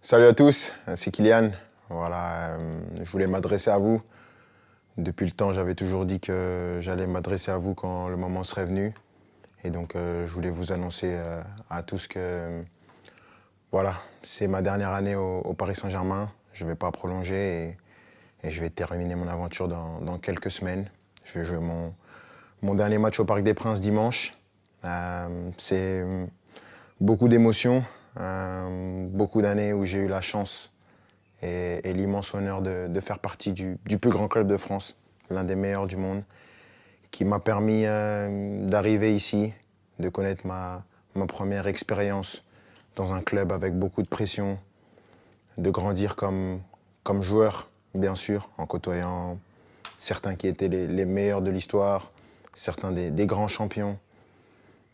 Salut à tous, c'est Kylian. Voilà, je voulais m'adresser à vous. Depuis le temps, j'avais toujours dit que j'allais m'adresser à vous quand le moment serait venu. Et donc, je voulais vous annoncer à tous que voilà, c'est ma dernière année au Paris Saint-Germain. Je ne vais pas prolonger et je vais terminer mon aventure dans quelques semaines. Je vais jouer mon dernier match au Parc des Princes dimanche. C'est beaucoup d'émotions, beaucoup d'années où j'ai eu la chance et l'immense honneur de faire partie du plus grand club de France, l'un des meilleurs du monde, qui m'a permis d'arriver ici, de connaître ma première expérience dans un club avec beaucoup de pression, de grandir comme joueur, bien sûr, en côtoyant certains qui étaient les meilleurs de l'histoire, certains des grands champions,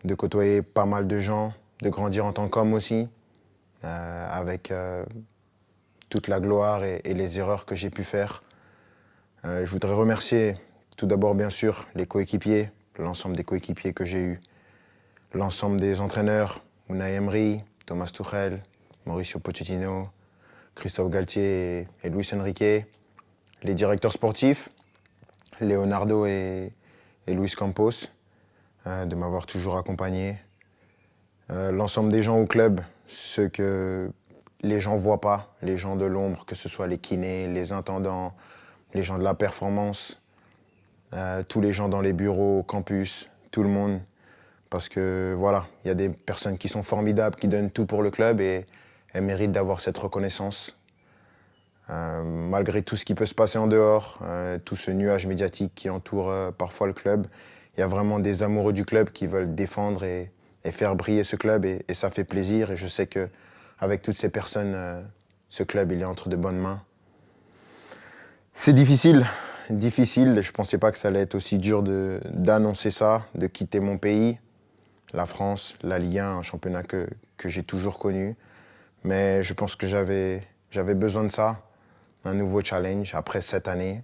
de côtoyer pas mal de gens, de grandir en tant qu'homme aussi, avec toute la gloire et les erreurs que j'ai pu faire. Je voudrais remercier tout d'abord, bien sûr, les coéquipiers, l'ensemble des coéquipiers que j'ai eus, l'ensemble des entraîneurs, Unai Emery, Thomas Tuchel, Mauricio Pochettino, Christophe Galtier et Luis Enrique, les directeurs sportifs, Leonardo et Luis Campos, de m'avoir toujours accompagné, l'ensemble des gens au club, ceux que les gens ne voient pas, les gens de l'ombre, que ce soit les kinés, les intendants, les gens de la performance, tous les gens dans les bureaux, au campus, tout le monde. Parce que voilà, il y a des personnes qui sont formidables, qui donnent tout pour le club et elles méritent d'avoir cette reconnaissance. Malgré tout ce qui peut se passer en dehors, tout ce nuage médiatique qui entoure parfois le club, il y a vraiment des amoureux du club qui veulent défendre et faire briller ce club et ça fait plaisir. Et je sais qu'avec toutes ces personnes, ce club il est entre de bonnes mains. C'est difficile. Je ne pensais pas que ça allait être aussi dur d'annoncer ça, de quitter mon pays, la France, la Ligue 1, un championnat que j'ai toujours connu. Mais je pense que j'avais besoin de ça, un nouveau challenge après 7 années.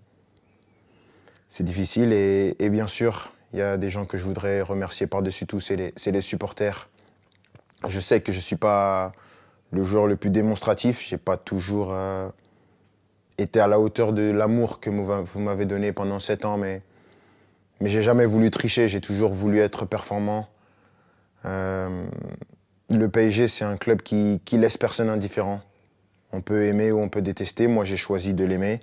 C'est difficile et bien sûr, il y a des gens que je voudrais remercier par-dessus tout, c'est les supporters. Je sais que je ne suis pas le joueur le plus démonstratif, je n'ai pas toujours été à la hauteur de l'amour que vous m'avez donné pendant 7 ans, mais j'ai jamais voulu tricher, j'ai toujours voulu être performant. Le PSG, c'est un club qui laisse personne indifférent. On peut aimer ou on peut détester. Moi, j'ai choisi de l'aimer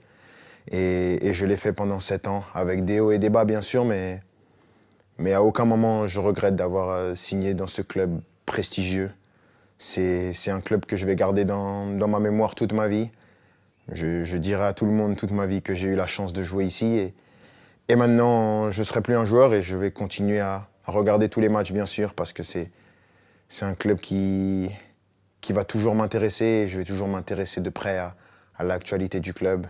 et je l'ai fait pendant 7 ans, avec des hauts et des bas, bien sûr, mais à aucun moment je regrette d'avoir signé dans ce club prestigieux. C'est un club que je vais garder dans ma mémoire toute ma vie. Je dirai à tout le monde toute ma vie que j'ai eu la chance de jouer ici. Et maintenant, je ne serai plus un joueur et je vais continuer à regarder tous les matchs, bien sûr, parce que c'est un club qui va toujours m'intéresser et je vais toujours m'intéresser de près à l'actualité du club.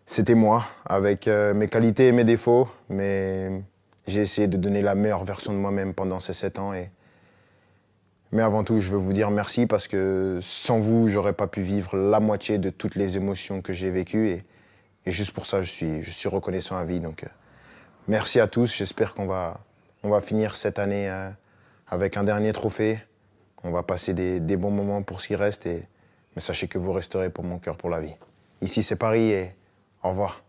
C'était moi, avec mes qualités et mes défauts, mais j'ai essayé de donner la meilleure version de moi-même pendant ces 7 ans. Mais avant tout, je veux vous dire merci parce que sans vous, j'aurais pas pu vivre la moitié de toutes les émotions que j'ai vécues. Et juste pour ça, je suis reconnaissant à vie. Donc, merci à tous. J'espère qu'on va finir cette année avec un dernier trophée. On va passer des bons moments pour ce qui reste. Mais sachez que vous resterez pour mon cœur pour la vie. Ici, c'est Paris et au revoir.